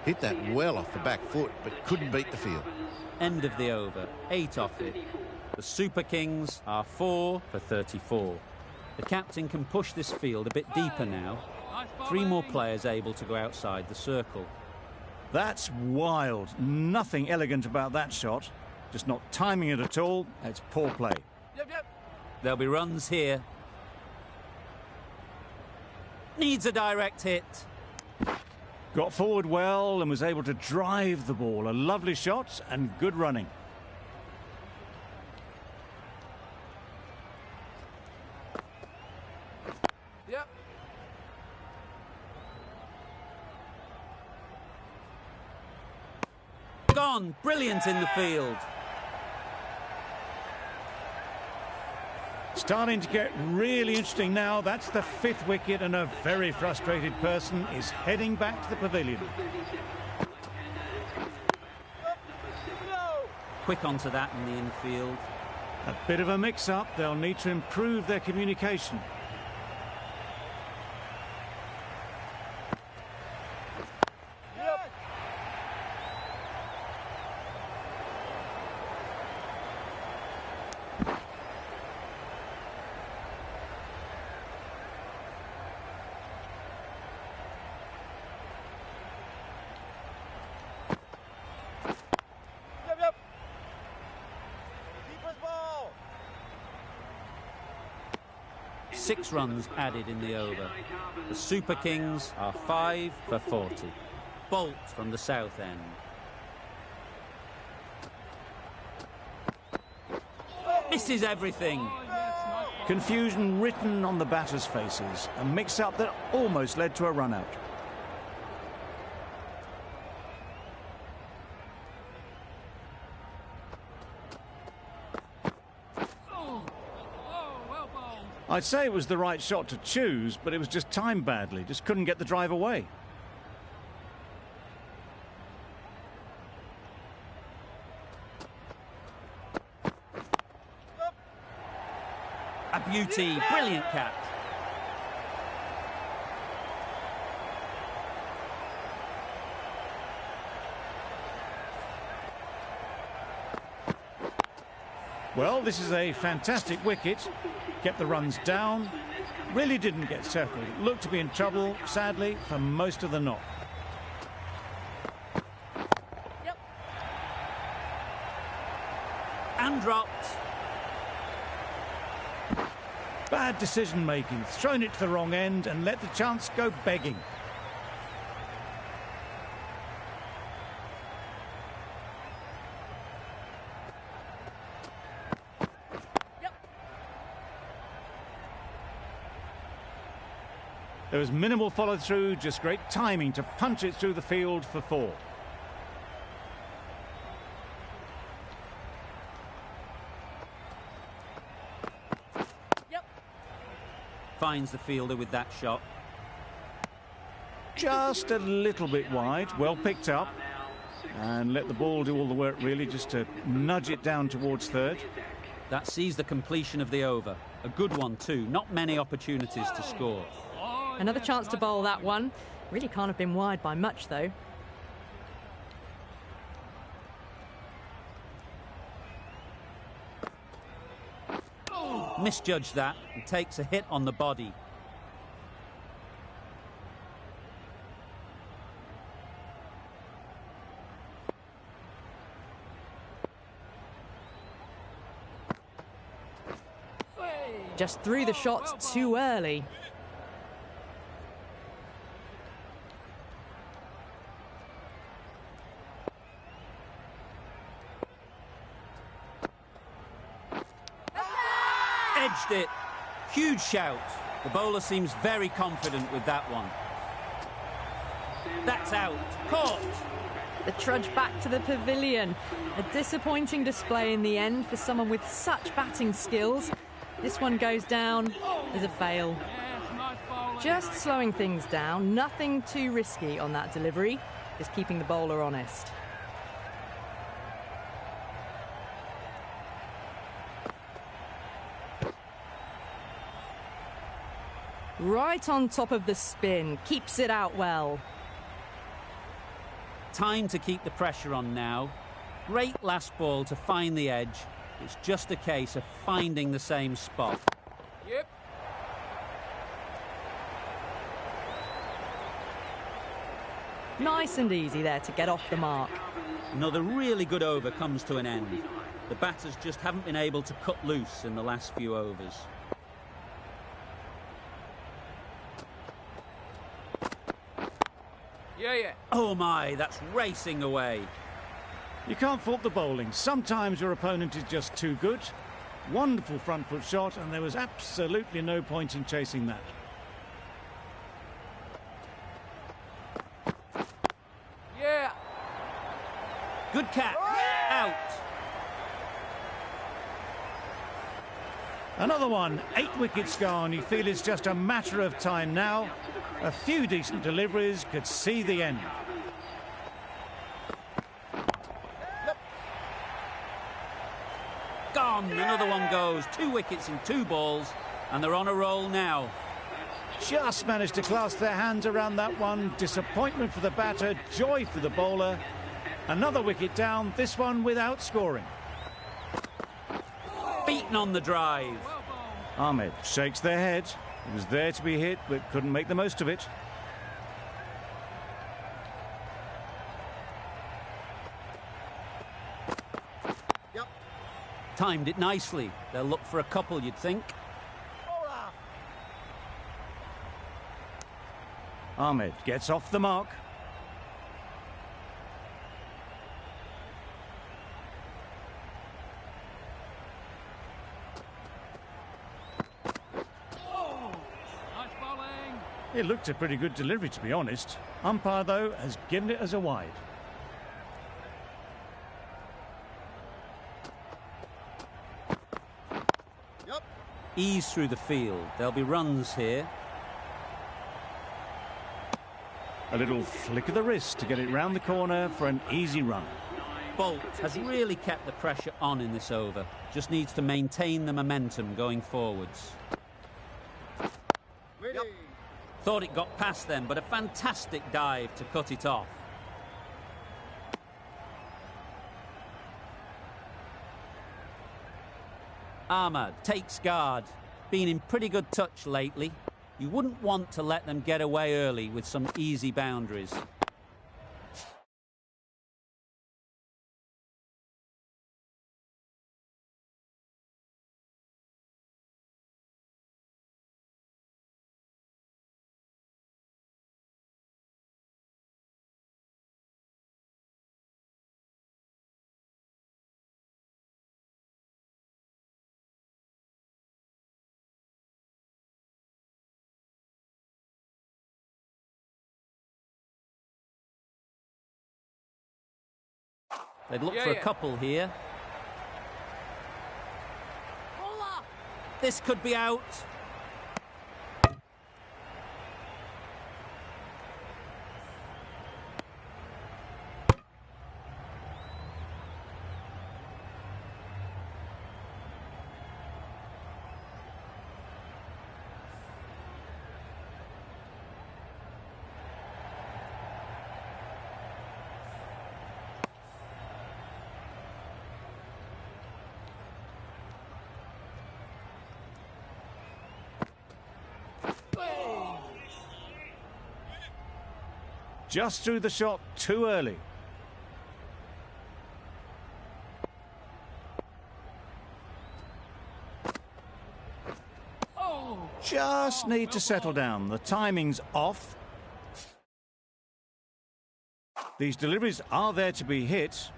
Speaker 5: Hit that well off the back foot, but couldn't beat the field.
Speaker 1: End of the over. 8 off it. The Super Kings are 4 for 34. The captain can push this field a bit deeper now. 3 more players able to go outside the circle.
Speaker 2: That's wild. Nothing elegant about that shot. Just not timing it at all. It's poor play.
Speaker 3: Yep.
Speaker 1: There'll be runs here. Needs a direct hit.
Speaker 2: Got forward well and was able to drive the ball. A lovely shot and good running.
Speaker 3: Yep.
Speaker 1: Gone. Brilliant in the field.
Speaker 2: Starting to get really interesting now. That's the 5th wicket and a very frustrated person is heading back to the pavilion.
Speaker 1: Quick onto that in the infield.
Speaker 2: A bit of a mix-up. They'll need to improve their communication.
Speaker 3: Yep. Keeper's ball.
Speaker 1: 6 runs added in the over. The Super Kings are 5 for 40. Bolt from the south end. Misses everything.
Speaker 2: Confusion written on the batters' faces. A mix-up that almost led to a run-out. I'd say it was the right shot to choose, but it was just timed badly. Just couldn't get the drive away.
Speaker 1: A beauty. Brilliant catch.
Speaker 2: Well, this is a fantastic wicket. Kept the runs down. really didn't get settled. Looked to be in trouble, sadly, for most of the knock.
Speaker 3: Yep.
Speaker 1: And dropped.
Speaker 2: Bad decision-making, thrown it to the wrong end and let the chance go begging. There was minimal follow-through, just great timing to punch it through the field for 4.
Speaker 3: Yep.
Speaker 1: Finds the fielder with that shot.
Speaker 2: Just a little bit wide, well picked up. And let the ball do all the work, really, just to nudge it down towards third.
Speaker 1: That sees the completion of the over. A good one, too. Not many opportunities to score.
Speaker 4: Another chance to bowl that one. Really can't have been wide by much, though.
Speaker 1: Misjudged that and takes a hit on the body.
Speaker 4: Just threw the shot too early.
Speaker 1: Edged it. Huge shout. The bowler seems very confident with that one. That's out. Caught.
Speaker 4: The trudge back to the pavilion. A disappointing display in the end for someone with such batting skills. This one goes down as a fail. Just slowing things down, nothing too risky on that delivery, just keeping the bowler honest. Right on top of the spin, keeps it out well.
Speaker 1: Time to keep the pressure on now. Great last ball to find the edge. It's just a case of finding the same spot.
Speaker 3: Yep.
Speaker 4: Nice and easy there to get off the mark.
Speaker 1: Another really good over comes to an end. The batters just haven't been able to cut loose in the last few overs.
Speaker 3: Yeah.
Speaker 1: Oh my, that's racing away.
Speaker 2: You can't fault the bowling. Sometimes your opponent is just too good. Wonderful front foot shot, and there was absolutely no point in chasing that.
Speaker 3: Yeah.
Speaker 1: Good catch. Out.
Speaker 2: Another one, 8 wickets gone. You feel it's just a matter of time now. A few decent deliveries could see the end.
Speaker 1: Gone. Another one goes. 2 wickets in 2 balls, and they're on a roll now.
Speaker 2: Just managed to clasp their hands around that one. Disappointment for the batter, joy for the bowler. Another wicket down, this one without scoring.
Speaker 1: Beaten on the drive.
Speaker 2: Ahmed shakes their head. It was there to be hit, but couldn't make the most of it.
Speaker 1: Timed it nicely. They'll look for a couple, you'd think.
Speaker 2: Ahmed gets off the mark. It looked a pretty good delivery, to be honest. Umpire, though, has given it as a wide.
Speaker 1: Ease through the field. There'll be runs here.
Speaker 2: A little flick of the wrist to get it round the corner for an easy run.
Speaker 1: Bolt has really kept the pressure on in this over. Just needs to maintain the momentum going forwards. Thought it got past them, but a fantastic dive to cut it off. Ahmed takes guard. been in pretty good touch lately. You wouldn't want to let them get away early with some easy boundaries. They'd look for a couple here. This could be out.
Speaker 2: Just threw the shot too early. Just need to settle down. The timing's off. These deliveries are there to be hit.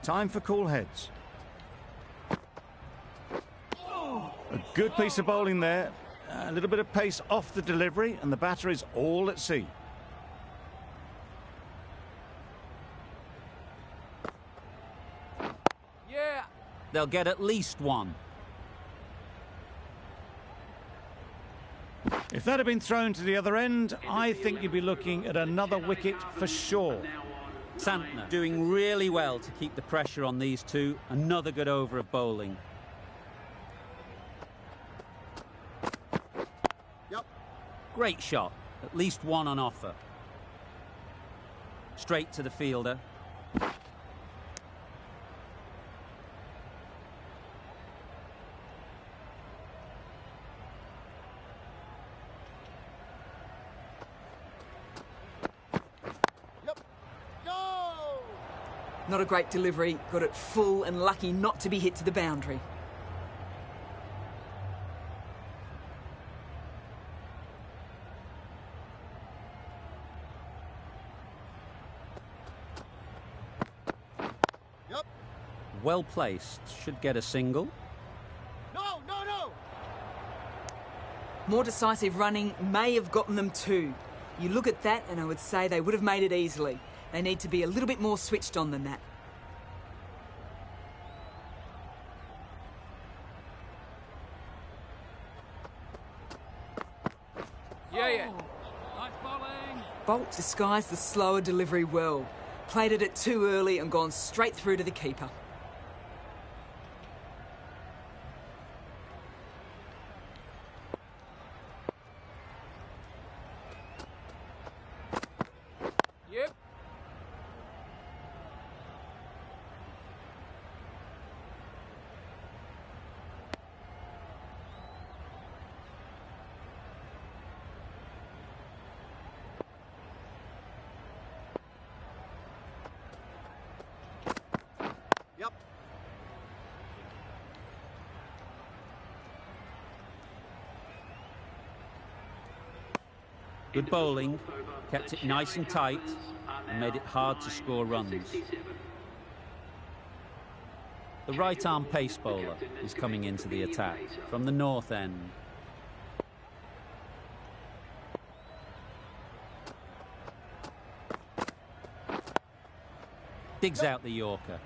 Speaker 2: Time for cool heads. A good piece of bowling there. A little bit of pace off the delivery, and the batter is all at sea.
Speaker 1: They'll get at least one.
Speaker 2: If that had been thrown to the other end, I think you'd be looking at another wicket for sure.
Speaker 1: Santner doing really well to keep the pressure on these two. Another good over of bowling. Great shot. At least one on offer. Straight to the fielder.
Speaker 6: Not a great delivery, got it full and lucky not to be hit to the boundary.
Speaker 1: Well placed, should get a single.
Speaker 3: No!
Speaker 6: More decisive running may have gotten them two. You look at that and I would say they would have made it easily. They need to be a little bit more switched on than that.
Speaker 3: Nice bowling.
Speaker 6: Bolt disguised the slower delivery well. Played it too early and gone straight through to the keeper.
Speaker 1: Good bowling, kept it nice and tight and made it hard to score runs. The right-arm pace bowler is coming into the attack from the north end. Digs out the Yorker.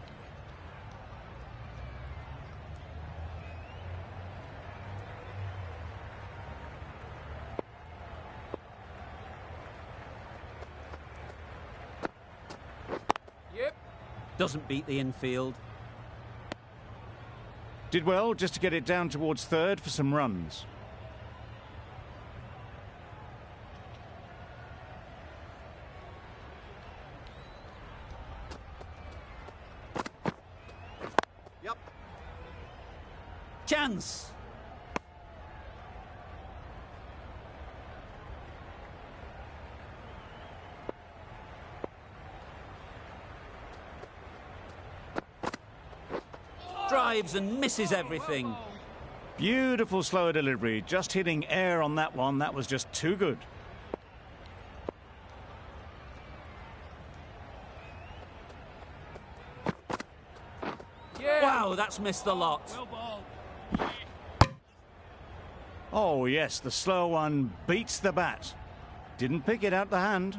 Speaker 1: Doesn't beat the infield.
Speaker 2: Did well just to get it down towards third for some runs.
Speaker 1: Chance! drives and misses everything.
Speaker 2: Beautiful slower delivery. Just hitting air on that one. That was just too good.
Speaker 3: Yeah.
Speaker 1: Wow, that's missed the lot.
Speaker 3: Well ball.
Speaker 2: Oh, yes, the slow one beats the bat. Didn't pick it out the hand.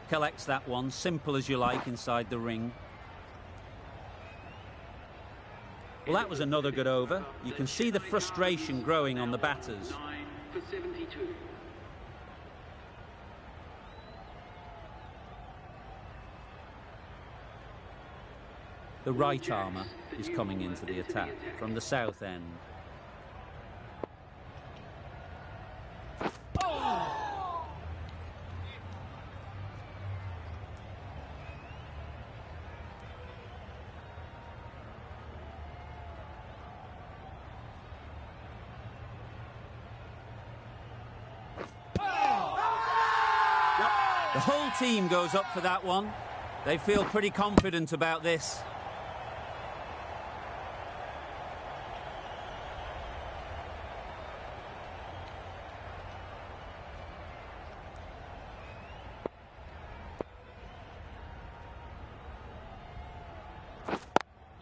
Speaker 1: Collects that one, simple as you like, inside the ring. Well, that was another good over. You can see the frustration growing on the batters.
Speaker 7: 9 for 72.
Speaker 1: The right armour is coming into the attack from the south end. The whole team goes up for that one. They feel pretty confident about this.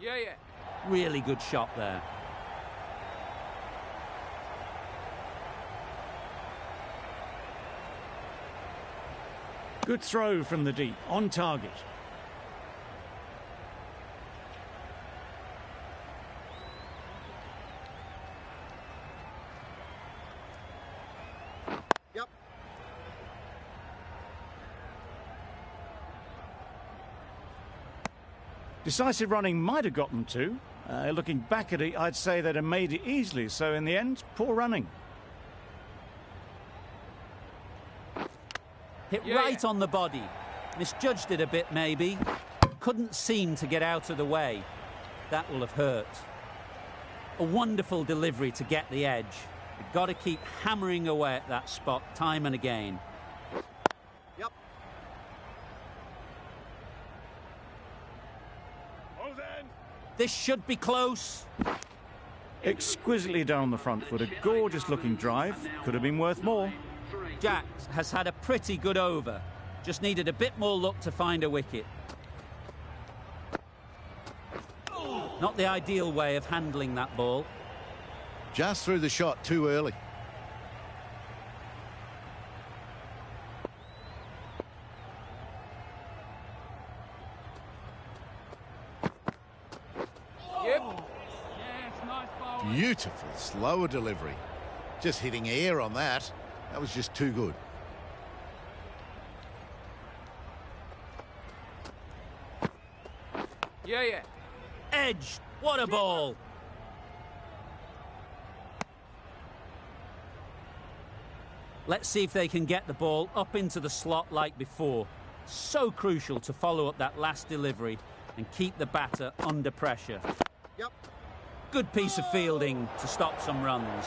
Speaker 3: Yeah, yeah.
Speaker 1: Really good shot there.
Speaker 2: Good throw from the deep, on target.
Speaker 5: Yep.
Speaker 2: Decisive running might have got them to. Looking back at it, I'd say they'd have made it easily. So in the end, poor running.
Speaker 1: Hit
Speaker 3: Yeah,
Speaker 1: right
Speaker 3: yeah.
Speaker 1: on the body. Misjudged it a bit, maybe. Couldn't seem to get out of the way. That will have hurt. A wonderful delivery to get the edge. You've got to keep hammering away at that spot time and again.
Speaker 5: Yep.
Speaker 1: This should be close.
Speaker 2: Exquisitely done on the front foot. A gorgeous looking drive. Could have been worth more.
Speaker 1: Jack has had a pretty good over. Just needed a bit more luck to find a wicket. Not the ideal way of handling that ball.
Speaker 5: Just threw the shot too early.
Speaker 3: Yep. Yes, nice ball.
Speaker 5: Beautiful slower delivery. Just hitting air on that. That was just too good.
Speaker 3: Yeah, yeah.
Speaker 1: Edge. What a ball. Let's see if they can get the ball up into the slot like before. So crucial to follow up that last delivery and keep the batter under pressure.
Speaker 5: Yep.
Speaker 1: Good piece of fielding to stop some runs.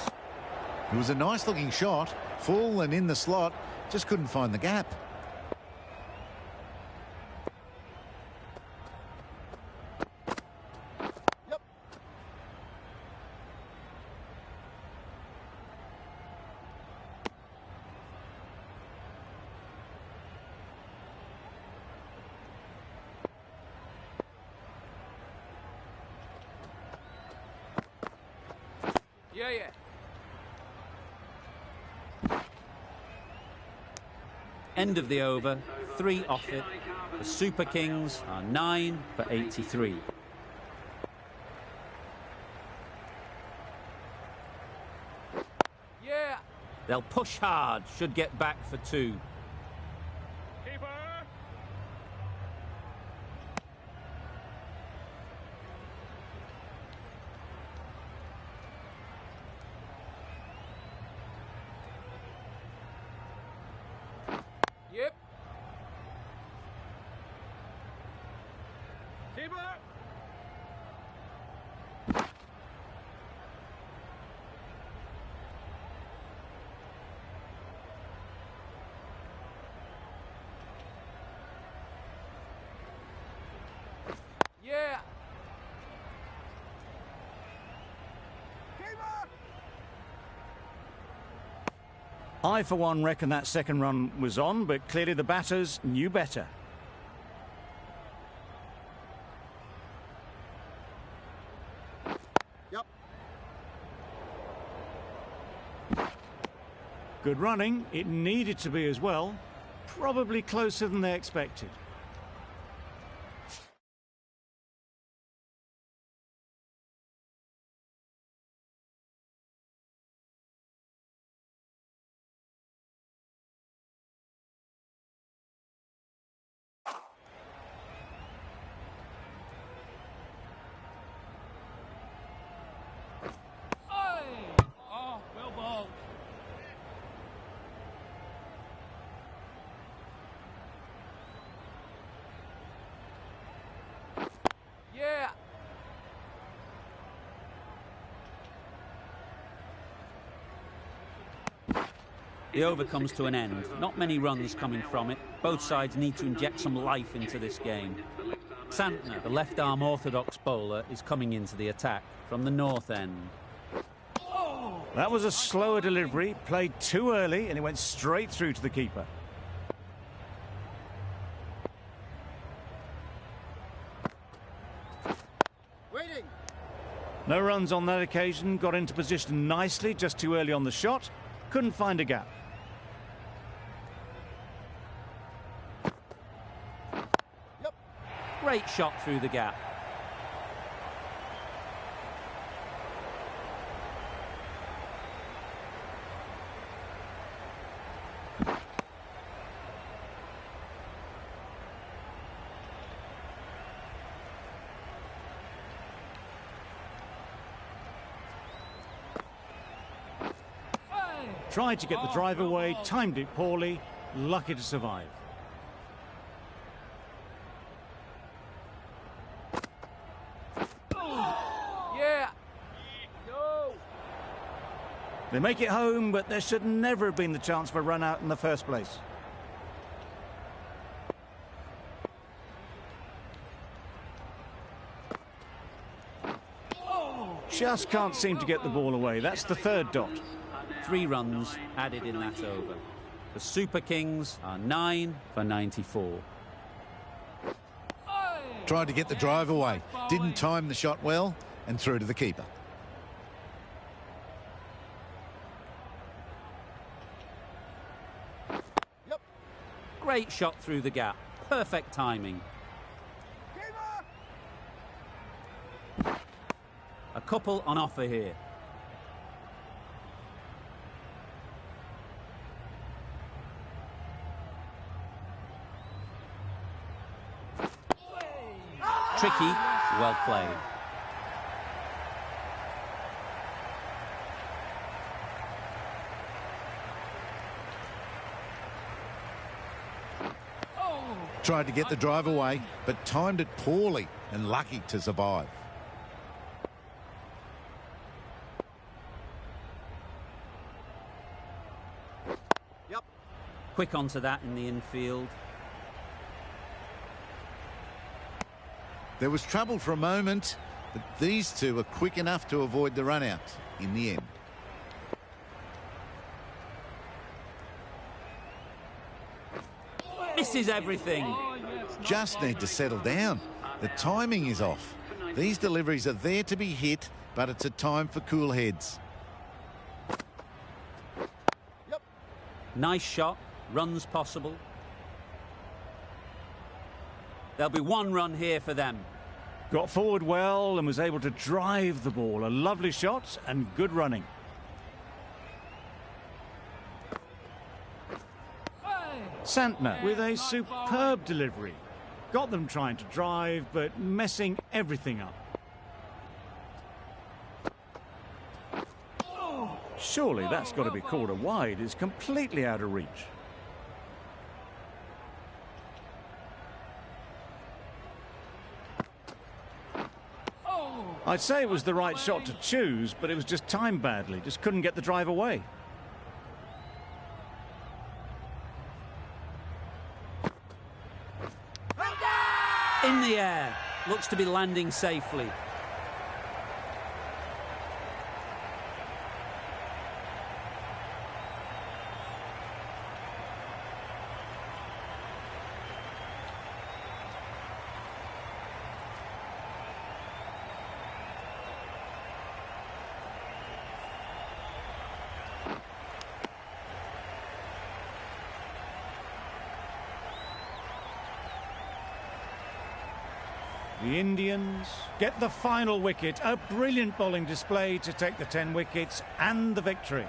Speaker 5: It was a nice looking shot. Full and in the slot. Just couldn't find the gap. Yep.
Speaker 3: Yeah, yeah.
Speaker 1: End of the over, 3 off it. The Super Kings are 9 for 83.
Speaker 3: Yeah.
Speaker 1: They'll push hard, should get back for 2.
Speaker 3: Keeper. Yep. Keeper. Yeah.
Speaker 2: I, for one, reckon that second run was on, but clearly the batters knew better.
Speaker 5: Yep.
Speaker 2: Good running. It needed to be as well. Probably closer than they expected.
Speaker 3: Oh, well balled. Yeah.
Speaker 1: The over comes to an end. Not many runs coming from it. Both sides need to inject some life into this game. Santner, the left-arm orthodox bowler, is coming into the attack from the north end.
Speaker 2: That was a slower delivery, played too early, and it went straight through to the keeper.
Speaker 5: Waiting.
Speaker 2: No runs on that occasion, got into position nicely, just too early on the shot. Couldn't find a gap.
Speaker 5: Yep.
Speaker 1: Great shot through the gap.
Speaker 2: Tried to get the drive away, timed it poorly, lucky to survive.
Speaker 3: Yeah. Go.
Speaker 2: They make it home, but there should never have been the chance for a run out in the first place. Just can't seem to get the ball away. That's the third dot.
Speaker 1: 3 runs added in that over. The Super Kings are 9 for 94.
Speaker 5: Tried to get the drive away. Didn't time the shot well and through to the keeper. Yep.
Speaker 1: Great shot through the gap. Perfect timing. A couple on offer here. Tricky, well played.
Speaker 5: Tried to get the drive away, but timed it poorly and lucky to survive.
Speaker 1: Yep. Quick onto that in the infield.
Speaker 5: There was trouble for a moment, but these two are quick enough to avoid the run-out in the end.
Speaker 1: Misses everything.
Speaker 5: Just need to settle down. The timing is off. These deliveries are there to be hit, but it's a time for cool heads. Yep.
Speaker 1: Nice shot. Runs possible. There'll be 1 run here for them.
Speaker 2: Got forward well and was able to drive the ball. A lovely shot and good running. Santner with a superb delivery. Got them trying to drive, but messing everything up. Surely that's got to be called a wide. It's completely out of reach. I'd say it was the right shot to choose, but it was just timed badly. Just couldn't get the drive away.
Speaker 1: In the air. looks to be landing safely.
Speaker 2: The Indians get the final wicket. A brilliant bowling display to take the 10 wickets and the victory.